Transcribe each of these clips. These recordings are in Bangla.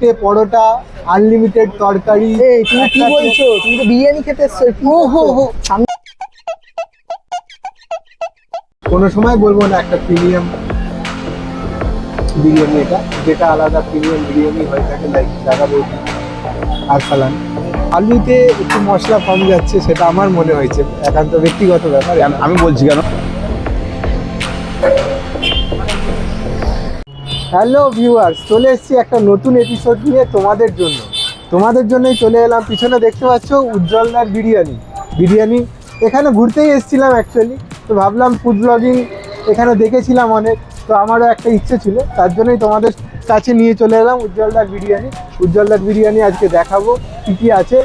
3টে পরোটা, আনলিমিটেড তরকারি। এই তুমি কি বলছো? তুমি তো বিরিয়ানি খেতে এসছো। ও হো হো, কোনো সময় বলবো না একটা প্রিমিয়াম বিরিয়ানি এটা, যেটা আলাদা প্রিমিয়াম বিরিয়ানি হয়ে থাকে, লাইক দাদা বৌদি আর সালান। আলুতে একটু মশলা কম যাচ্ছে, সেটা আমার মনে হয়েছে, একান্ত ব্যক্তিগত ব্যাপার। আমি বলছি কেন। হ্যালো ভিউয়ার্স, চলে এসেছি একটা নতুন এপিসোড নিয়ে তোমাদের জন্যই চলে এলাম। পিছনে দেখতে পাচ্ছ উজ্জ্বলদার বিরিয়ানি। এখানে ঘুরতেই এসেছিলাম অ্যাকচুয়ালি, তো ভাবলাম ফুড ব্লগিং এখানে দেখেছিলাম অনেক, তো আমারও একটা ইচ্ছে ছিল, তার জন্যই তোমাদের কাছে নিয়ে চলে এলাম উজ্জ্বলদার বিরিয়ানি আজকে দেখাবো কী কী আছে।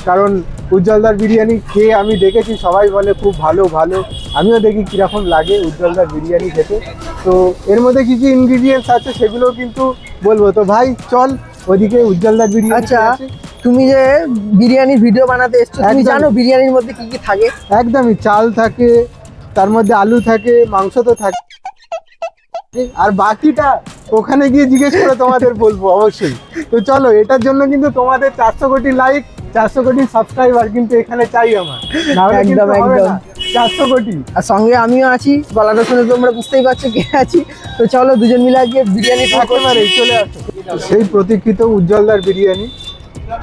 কারণ উজ্জ্বলদার বিরিয়ানি খেয়ে আমি দেখেছি, সবাই বলে খুব ভালো, আমিও দেখি কীরকম লাগে উজ্জ্বলদার বিরিয়ানি খেতে। তো এর মধ্যে কী কী ইনগ্রিডিয়েন্টস আছে সেগুলোও কিন্তু বলবো। তো ভাই চল ওদিকে উজ্জ্বলদার বিরিয়ানি। আচ্ছা, তুমি যে বিরিয়ানির ভিডিও বানাতে এসছো, তুমি জানো বিরিয়ানির মধ্যে কি কি থাকে? একদমই, চাল থাকে, তার মধ্যে আলু থাকে, মাংস তো থাকে, আর বাকিটা ওখানে গিয়ে জিজ্ঞেস করে তোমাদের বলবো অবশ্যই। তো চলো, এটার জন্য কিন্তু তোমাদের 400 কোটি লাইক, 400 কোটি সাবস্ক্রাইবার কিন্তু এখানে চাই আমার। একদম 400 কোটি। আর সঙ্গে আমিও আছি, গলাটা শুনে তোমরা বুঝতেই পারছো কে আছি। তো চলো দুজন মিলে আজকে বিরিয়ানি একেবারে চলে আসো। সেই প্রতীক্ষিত উজ্জ্বলদার বিরিয়ানি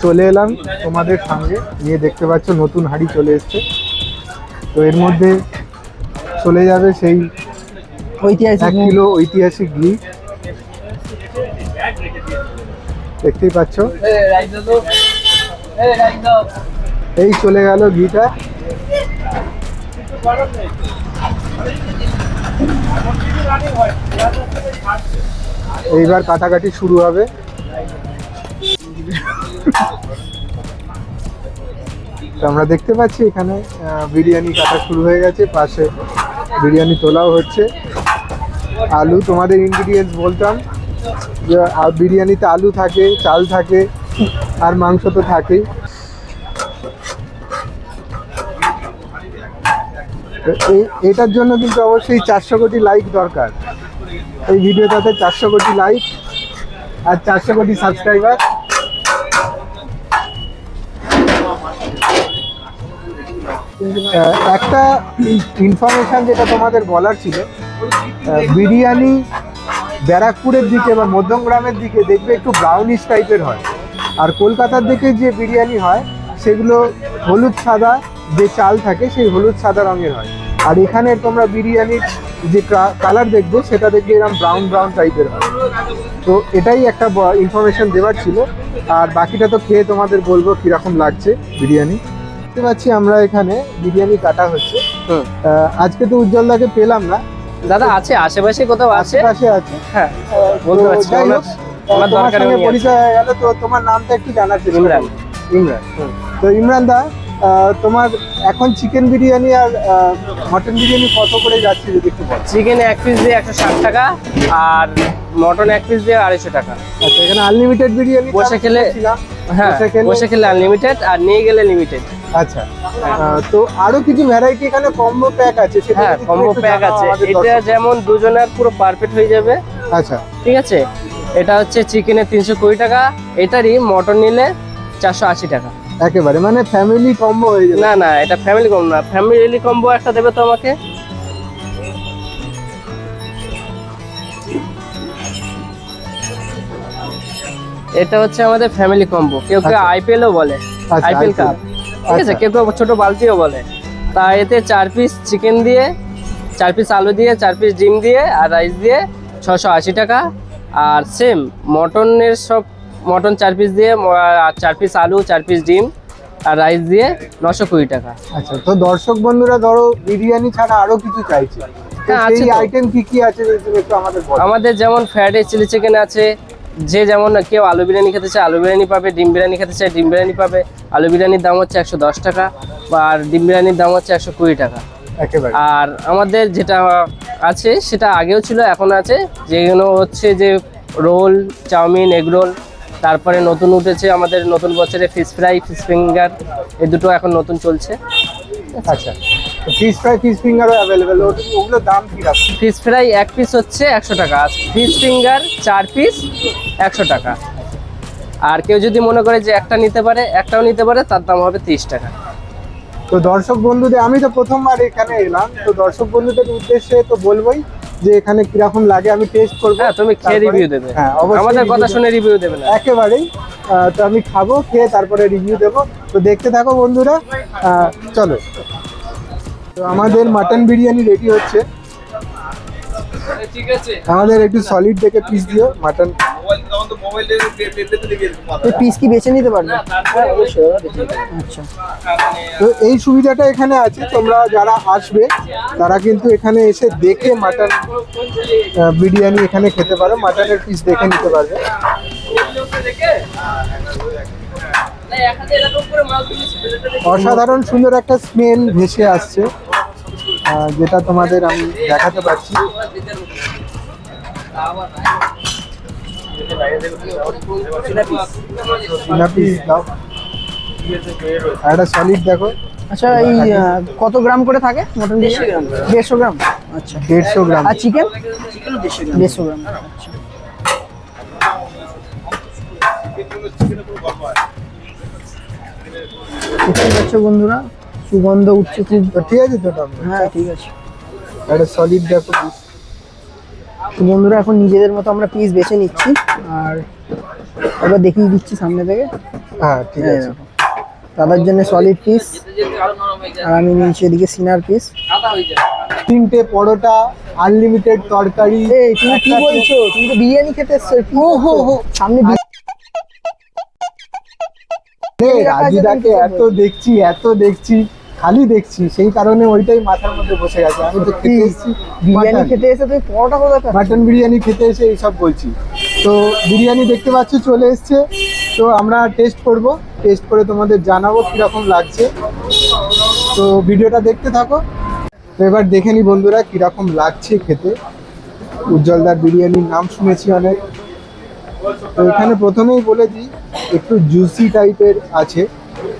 চলে এলাম তোমাদের সঙ্গে নিয়ে। দেখতে পাচ্ছ নতুন হাঁড়ি চলে এসছে, তো এর মধ্যে চলে যাবে সেই ঐতিহাসিক 1 কিলো ঐতিহাসিক ঘি। দেখতেই পাচ্ছ, এই চলে গেল ঘিটা। এইবার কাটাকাটি শুরু হবে। তো আমরা দেখতে পাচ্ছি এখানে বিরিয়ানি কাটা শুরু হয়ে গেছে, পাশে বিরিয়ানি তোলাও হচ্ছে। আলু, তোমাদের ইনগ্রিডিয়েন্টস বলতাম যে বিরিয়ানিতে আলু থাকে, চাল থাকে, আর মাংস তো থাকেই। এটার জন্য কিন্তু অবশ্যই 400 কোটি লাইক দরকার। এই ভিডিওটাতে 400 কোটি লাইক আর 400 কোটি সাবস্ক্রাইবার। একটা ইনফরমেশন যেটা তোমাদের বলার ছিল, বিরিয়ানি ব্যারাকপুরের দিকে বা মধ্যমগ্রামের দিকে দেখবে একটু ব্রাউনিশ টাইপের হয়, আর কলকাতার দিকে যে বিরিয়ানি হয় সেগুলো হলুদ সাদা, যে চাল থাকে সেই হলুদ সাদা রঙের হয়। আর এখানে তোমরা বিরিয়ানির যে কালার দেখবে সেটা দেখবে এরকম ব্রাউন টাইপের হয়। তো এটাই একটা ইনফরমেশন দেওয়ার ছিল, আর বাকিটা তো খেয়ে তোমাদের বলবো কীরকম লাগছে বিরিয়ানি। দেখতে পাচ্ছি আমরা এখানে বিরিয়ানি কাটা হচ্ছে। আজকে তো উজ্জ্বলদাকে পেলাম না। দাদা আছে আশেপাশে কোথাও আছে? আশেপাশে আছে, হ্যাঁ বলতে পারছি। তোমার সঙ্গে পরিচয় হয়ে গেল, তো তোমার নামটা একটু জানার চেষ্টা করো। ইমরান। তো ইমরান দা, তোমার এখন চিকেন বিরিয়ানি আর মটন বিরিয়ানি কত করে যাচ্ছে যদি একটু বলো? চিকেন 1 পিস দিয়ে 160 টাকা, আর মটন 1 পিস দিয়ে 250 টাকা। আচ্ছা, এখানে আনলিমিটেড বিরিয়ানি বসে খেলে, হ্যাঁ বসে খেলে আনলিমিটেড, আর নিয়ে গেলে লিমিটেড। আচ্ছা, তো আরো কিছু ভ্যারাইটি এখানে কম্বো প্যাক আছে। হ্যাঁ কম্বো প্যাক আছে, এটা যেমন দুজনের পুরো পারফেক্ট হয়ে যাবে। আচ্ছা ঠিক আছে, এটা হচ্ছে চিকেনের 320 টাকা, এটারই মটন নিলে 480 টাকা। একেবারে মানে ফ্যামিলি কম্বো হয়ে যাবে। না এটা ফ্যামিলি কম্বো না, ফ্যামিলি কম্বো একটা দেবে তো আমাকে। এটা হচ্ছে আমাদের ফ্যামিলি কম্বো, কেউ আইপিএলও বলে, আইপিএল কাপ। ঠিক আছে, কেউ ছোট বালতিও বলে। তা এতে 4 পিস চিকেন দিয়ে, 4 পিস আলু দিয়ে, 4 পিস ডিম দিয়ে, আর রাইস দিয়ে 680 টাকা। আর সেম মটনের সব, মটন 4 পিস দিয়ে, আর 4 পিস আলু, 4 পিস ডিম আর রাইস দিয়ে 920 টাকা। আচ্ছা, তো দর্শক বন্ধুরা ধরো বিরিয়ানি ছাড়া আরো কিছু চাইছে, সেই আইটেম কি আছে একটু আমাদের বলো। আমাদের যেমন ফ্রাইড রাইস, চিলি চিকেন আছে, যে যেমন কেউ আলু বিরিয়ানি খেতে চায় আলু বিরিয়ানি পাবে, ডিম বিরিয়ানি খেতে চায় ডিম বিরিয়ানি পাবে। আলু বিরিয়ানির দাম হচ্ছে 110 টাকা, আর ডিম বিরিয়ানির দাম হচ্ছে 120 টাকা। একেবারে। আর আমাদের যেটা আছে সেটা আগেও ছিল, এখন আছে, যেগুলো হচ্ছে যে রোল, চাউমিন, এগ রোল, তারপরে নতুন উঠেছে আমাদের নতুন বছরে ফিশ ফ্রাই, ফিশ ফিঙ্গার, এই দুটো এখন নতুন চলছে। আচ্ছা, ফিশ ফ্রাই, ফিশ ফিঙ্গারও অ্যাভেলেবেল, ওগুলোর দাম কি রাখছে? ফিশ ফ্রাই 1 পিস হচ্ছে 100 টাকা, ফিশ ফিঙ্গার 4 পিস 100 টাকা। আর কেউ যদি মনে করে যে একটা নিতে পারে, একটাও নিতে পারে, তার দাম হবে 30 টাকা। তো দর্শক বন্ধুদের, আমি তো প্রথমবার এখানে এলাম, তো দর্শক বন্ধুদের উদ্দেশ্যে তো বলবোই যে এখানে কিরকম লাগে আমি টেস্ট করবো। হ্যাঁ, তুমি খেয়ে রিভিউ দেবে। হ্যাঁ, অবশ্যই আমাদের কথা review শুনে রিভিউ দেবে না। একেবারেই। তো আমি খাবো, খেয়ে তারপরে রিভিউ দেবো। তো দেখতে থাকো বন্ধুরা, চলো। তো আমাদের মাটন বিরিয়ানি রেডি হচ্ছে। ঠিক আছে, আমাদের একটু সলিড দেখে পিস দিও মাটন। পিস কি বেছে নিতে পারবে? আচ্ছা, তো এই সুবিধাটা এখানে আছে, তোমরা যারা আসবে তারা কিন্তু এখানে এসে দেখে মাটন বিরিয়ানি এখানে খেতে পারো, মাটনের পিস দেখে নিতে পারবে। অসাধারণ সুন্দর একটা স্মেল ভেসে আসছে, যেটা তোমাদের আমি দেখাতে পারছি। পিস দাও, একটা সলিড দেখো। আচ্ছা, এই কত গ্রাম করে থাকে মটন? 150 গ্রাম। আচ্ছা, 150 গ্রাম। আর চিকেন? 150 গ্রাম। আচ্ছা, ঠিক আছে বন্ধুরা, সুগন্ধ উঠছে খুব। তো ঠিক আছে তো দাম। হ্যাঁ, ঠিক আছে। একটা সলিড দেখো পিস। তো বন্ধুরা, এখন নিজেদের মতো আমরা পিস বেছে নিচ্ছি, আর এবার দেখিয়ে দিচ্ছি সামনে থেকে। হ্যাঁ, ঠিক এই আছে। দেখো, দাদার জন্য সলিড পিস, আর আমি নিয়েছি এদিকে সিনার পিস। 3টে পরোটা, আনলিমিটেড তরকারি। এই তুমি কি বলছো? তুমি তো বিরিয়ানি খেতে এসছো। ও হো হো, সামনে রাজুদাকে এত দেখছি, খালি দেখছি, সেই কারণে ওইটাই মাথার মধ্যে বসে গেছে। আমি তো খেতে এসেছি বিরিয়ানি খেতে এসে তুমি পরোটা কোথায় খাচ্ছ? মাটন বিরিয়ানি খেতে এসে এইসব বলছি। তো বিরিয়ানি দেখতে পাচ্ছ চলে এসছে, তো আমরা টেস্ট করব, টেস্ট করে তোমাদের জানাবো কিরকম লাগছে। তো ভিডিওটা দেখতে থাকো। তো এবার দেখে নি বন্ধুরা কিরকম লাগছে খেতে। উজ্জ্বলদার বিরিয়ানির নাম শুনেছি অনেক। তো এখানে প্রথমেই বলে দিই, একটু জুসি টাইপের আছে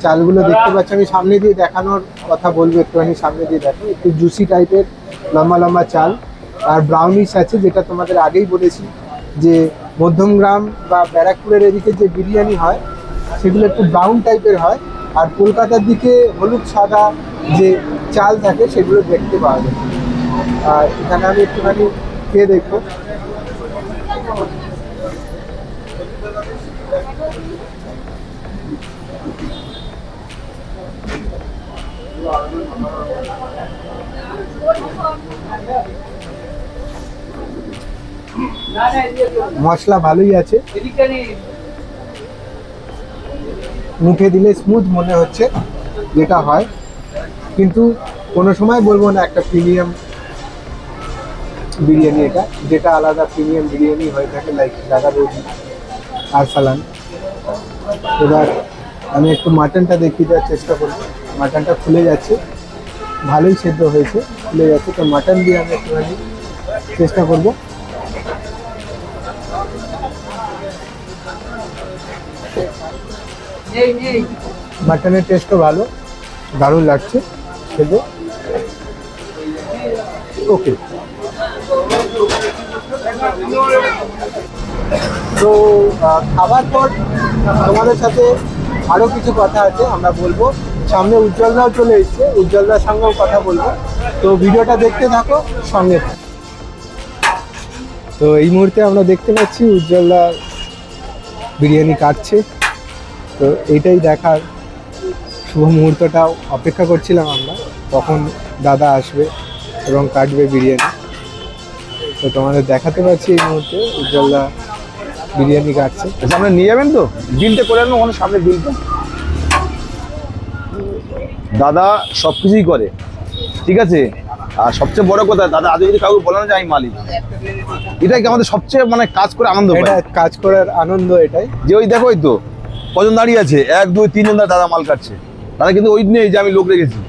চালগুলো, দেখতে পাচ্ছ। আমি সামনে দিয়ে দেখানোর কথা বলবো, একটুখানি সামনে দিয়ে দেখো। একটু জুসি টাইপের লম্বা লম্বা চাল, আর ব্রাউনিশ আছে, যেটা তোমাদের আগেই বলেছি যে মধ্যমগ্রাম বা ব্যারাকপুরের এদিকে যে বিরিয়ানি হয় সেগুলো একটু ব্রাউন টাইপের হয়, আর কলকাতার দিকে হলুদ সাদা যে চাল থাকে সেগুলো দেখতে পাওয়া যায়। আর এখানে আমি একটুখানি খেয়ে দেখবো। মশলা ভালোই আছে, মুখে দিলে স্মুথ মনে হচ্ছে, যেটা হয়। কিন্তু কোনো সময় বলবো না একটা প্রিমিয়াম বিরিয়ানি এটা, যেটা আলাদা প্রিমিয়াম বিরিয়ানি হয়ে থাকে, লাইক দাদা বৌদি আর সালান। এবার আমি একটু মাটনটা দেখিয়ে দেওয়ার চেষ্টা করবো। মাটনটা ফুলে যাচ্ছে, ভালোই সেদ্ধ হয়েছে, ফুলে যাচ্ছে। তো মাটন দিয়ে আমি একটুখানি চেষ্টা করবো। মাটনের টেস্টও ভালো, দারুণ লাগছে খেতে। ওকে, তো খাবার পর তোমাদের সাথে আরও কিছু কথা আছে, আমরা বলবো। সামনে উজ্জ্বলদাও চলে এসছে, উজ্জ্বলদার সঙ্গেও কথা বলবো। তো ভিডিওটা দেখতে থাকো, সঙ্গে থাকো। তো এই মুহূর্তে আমরা দেখতে পাচ্ছি উজ্জ্বলদা বিরিয়ানি কাটছে। তো এইটাই দেখার শুভ মুহূর্তটা অপেক্ষা করছিলাম আমরা, কখন দাদা আসবে এবং কাটবে বিরিয়ানি। তো তোমাদের দেখাতে পারছি এই মুহূর্তে উজ্জ্বলদা বিরিয়ানি কাটছে। সামনে নিয়ে যাবেন তো, বিলটা করে আনবো ওখানে সামনে বিলটা। দাদা সব কিছুই করে, ঠিক আছে। আর সবচেয়ে বড় কথা, দাদা আজ যদি কাউকে বলে না যে আমি মালিক, এটাই কি আমাদের সবচেয়ে মানে কাজ করে আনন্দ পাই। এটা কাজ করার আনন্দ এটাই, যে ওই দেখো, ওই তো কজন দাঁড়িয়ে আছে, 1 2 3 জন দাদা মাল কাটছে। দাদা কিন্তু ওই নেই যে আমি লোক রেখেছি।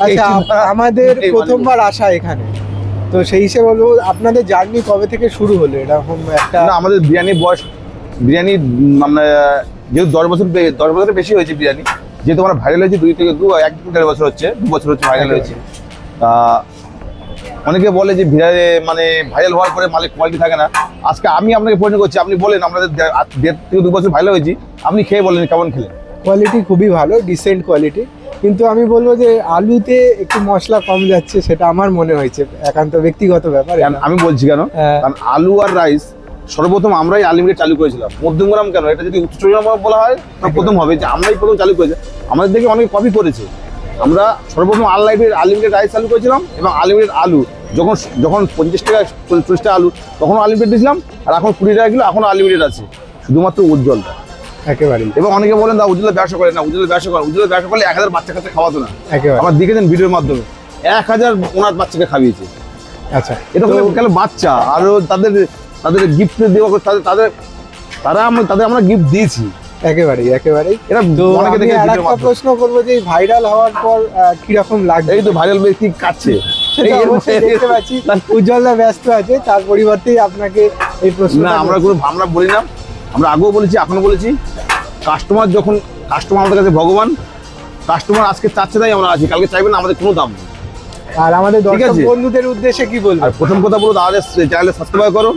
আচ্ছা, আমাদের প্রথমবার আসা এখানে, তো সেই হিসেবে বলবো আপনাদের জার্নি কবে থেকে শুরু হলো এরকম একটা? না, আমাদের বিরিয়ানির বয়স, বিরিয়ানি মানে যেহেতু 10 বছরের বেশি হয়েছে বিরিয়ানি, যেহেতু আমরা ভাইরাল হয়েছে 1 থেকে 1.5 বছর হচ্ছে, 2 বছর হচ্ছে ভাইরাল হয়েছে। তা অনেকে বলে যে মানে ভাইরাল হওয়ার পরে মালের কোয়ালিটি থাকে না। আজকে আমি আপনাকে প্রশ্ন করছি, আপনি বলেন, আমাদের 1.5 থেকে 2 বছর ভাইরাল হয়েছি, আপনি খেয়ে বলেন কেমন খেলেন। কোয়ালিটি খুবই ভালো, ডিসেন্ট কোয়ালিটি, কিন্তু আমি বলবো যে আলুতে একটু মশলা কম যাচ্ছে, সেটা আমার মনে হয়েছে, একান্ত ব্যক্তিগত ব্যাপার। আমি বলছি কেন, কারণ আলু আর রাইস সর্বপ্রথম আমরাই আনলিমিটেড চালু করেছিলাম। মধ্যমগ্রাম কেন, এটা যদি উচ্চ চট্টগ্রাম বলা হয় প্রথম হবে, যে আমরাই প্রথম চালু করেছি। আমাদের দেখে অনেকে কপি করেছে। আমরা সর্বপ্রথম আনলিমিটেড রাইস চালু করেছিলাম এবং আনলিমিটেড আলু। যখন যখন 50 টাকা 40 টাকা আলু, তখনও আনলিমিটেড দিয়েছিলাম, আর এখন 20 টাকা কিলো, এখনও আনলিমিটেড আছে, শুধুমাত্র উজ্জ্বলটা। একেবারেই। এবং অনেকে বলেন দা উজ্জ্বলের ব্যবসা করে না, উজ্জ্বলের ব্যবসা করে। উজ্জ্বলের ব্যবসা করলে 1000 বাচ্চা কাছে খাওয়াতো না। একেবারে। আমার দেখেছেন ভিডিওর মাধ্যমে 1000 ওনার বাচ্চাকে খাইয়েছে। আচ্ছা, এটা কেন বাচ্চা, আরো তাদের গিফট দেওয়া, তাদের আমরা গিফট দিয়েছি। একেবারেই। এটা তো অনেকে আমি দেখে আরেকটা প্রশ্ন করবো যে ভাইরাল হওয়ার পর কিরকম লাগবে? এই তো ভাইরাল ব্যক্তি কাটছে, সেটা অবশ্যই দেখতে পাচ্ছি। উজ্জ্বলদা ব্যস্ত আছে, তার পরিবর্তেই আপনাকে এই প্রশ্ন। না, আমরা বলি না, আমরা আগেও বলেছি, এখনো বলেছি, কাস্টমার আমাদের কাছে ভগবান। কাস্টমার আজকে চাচ্ছে, তাই আমরা আছি, কালকে চাইবেন না, আমাদের কোনো দাম নেই। আর আমাদের ঠিক দর্শক আছে। বন্ধুদের উদ্দেশ্যে কি বলবো? আর প্রথম কথা বলবো, আমাদের চ্যানেলে সাবস্ক্রাইব করো।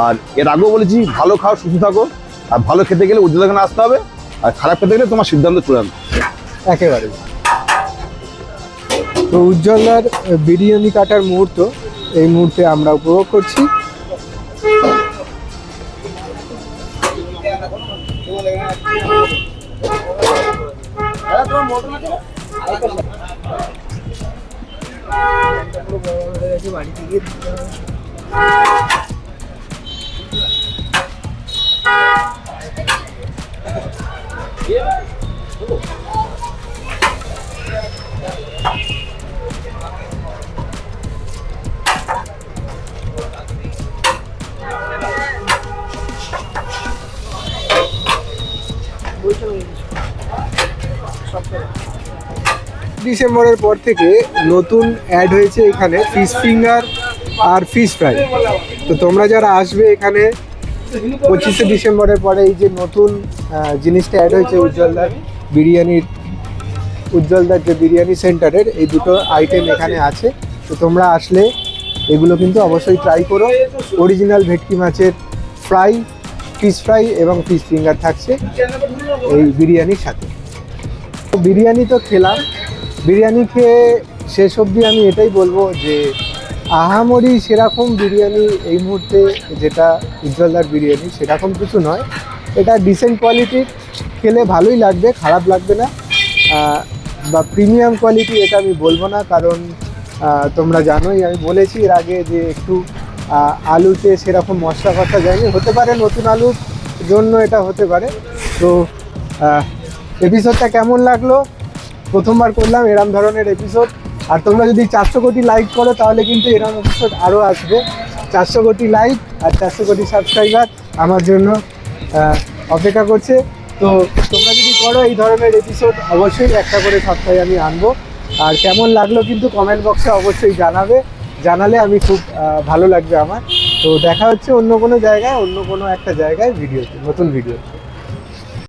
আর এর আগেও বলেছি, ভালো খাও, সুস্থ থাকো। আর ভালো খেতে গেলে উজ্জ্বল এখানে আসতে হবে, আর খারাপ খেতে গেলে তোমার সিদ্ধান্ত চূড়ান্ত। একেবারে। তো উজ্জ্বলদার বিরিয়ানি কাটার মুহূর্ত এই মুহূর্তে আমরা উপভোগ করছি। ডিসেম্বরের পর থেকে নতুন অ্যাড হয়েছে এখানে ফিশ ফিঙ্গার আর ফিশ ফ্রাই। তো তোমরা যারা আসবে এখানে 25শে ডিসেম্বরের পরে, এই যে নতুন জিনিসটা অ্যাড হয়েছে উজ্জ্বলদার যে বিরিয়ানি সেন্টারের, এই দুটো আইটেম এখানে আছে। তো তোমরা আসলে এগুলো কিন্তু অবশ্যই ট্রাই করো। অরিজিনাল ভেটকি মাছের ফ্রাই, ফিশ ফ্রাই এবং ফিশ ফিঙ্গার থাকছে এই বিরিয়ানির সাথে। তো বিরিয়ানি তো খেলাম, বিরিয়ানি খেয়ে শেষ অবধি আমি এটাই বলবো যে আহামরি সেরকম বিরিয়ানি এই মুহূর্তে যেটা উজ্জ্বলদার বিরিয়ানি, সেরকম কিছু নয়। এটা ডিসেন্ট কোয়ালিটির, খেলে ভালোই লাগবে, খারাপ লাগবে না। বা প্রিমিয়াম কোয়ালিটি এটা আমি বলবো না, কারণ তোমরা জানোই, আমি বলেছি এর আগে যে একটু আলুতে সেরকম মশলা ফসলা যায়নি, হতে পারে নতুন আলুর জন্য এটা হতে পারে। তো এপিসোডটা কেমন লাগলো? প্রথমবার করলাম এরম ধরনের এপিসোড। আর তোমরা যদি 400 কোটি লাইক করো, তাহলে কিন্তু এরম এপিসোড আরও আসবে। 400 কোটি লাইক আর 400 কোটি সাবস্ক্রাইবার আমার জন্য অপেক্ষা করছে। তো তোমরা যদি করো এই ধরনের এপিসোড, অবশ্যই একটা করে সপ্তাহে আমি আনবো। আর কেমন লাগলো কিন্তু কমেন্ট বক্সে অবশ্যই জানালে আমি খুব ভালো লাগবে আমার। তো দেখা হচ্ছে অন্য কোনো জায়গায়, অন্য কোনো একটা জায়গায় ভিডিওতে, নতুন ভিডিও।